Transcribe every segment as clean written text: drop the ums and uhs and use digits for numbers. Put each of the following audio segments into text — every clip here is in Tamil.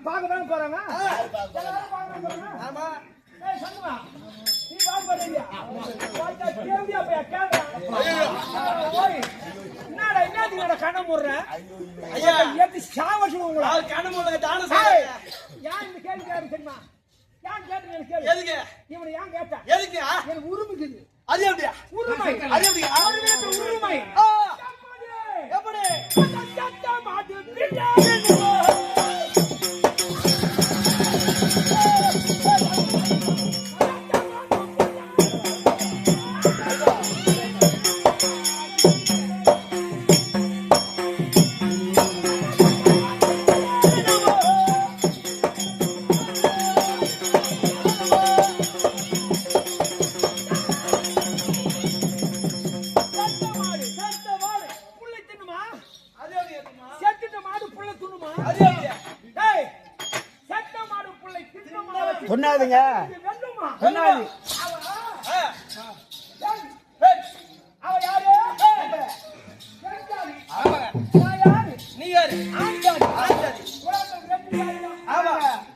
பாக்கதானே போறாங்க. ஆமா ஏய் சண்முகா நீ பாக்க போறியா? பாத்தா கேவியா போய் கேக்குறா. ஓய் என்னடா என்னதுடா கண்ண முறற? ஐயா ஏத்தி சாவச்சு உங்கள. கண்ண முறங்க தான சாய். யார் இந்த கேள்வி கேக்குற தெரியுமா? யார் கேக்குற எனக்கு கேளு. எதுக்கு? இவனை ஏன் கேட்டா? எதுக்கு? எனக்கு உரிமைக்குது. அது எப்படியா? உரிமை. அது எப்படியா? அவனுக்கு உரிமை. எப்படி? சட்ட மாட்டு பின்னாடி சொன்னாதுங்க சொன்னாது அவ யாரு? நீ யாரு? ஆண்டாடி. ஆண்டாடி. ஆமா.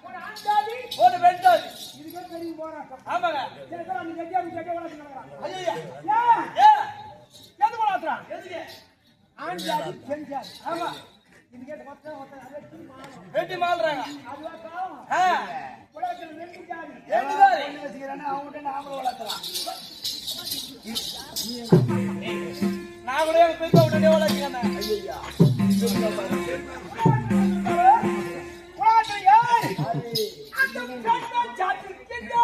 ஒரு ஆண்டாடி ஒரு வெண்டாடி. இதுக்கு பெரிய போராட்டம். ஆமாங்க. சில பேர் அந்த கட்டியா வளர்த்து நடக்கிறாங்க. ஐயா ஏ எது வளர்த்துறான்? எதுக்கு? ஆண்டாடி செஞ்சாடி. ஆமா இது கேட்ட மொத்தம் வெட்டி மால்றாங்க. அதுவா காலம். உலகத்துல ரெண்டு ஜாதி. ரெண்டு ஜாதி. வச்சுக்கிறேன்னா அவங்ககிட்ட நாமளும் வளர்த்தலாம். நான் கூட எங்க பெரிய உடனே வளர்க்கிறேன். ஐயா உலகத்துல யார்? அந்த பெண்ணை ஜாதிக்கின்ற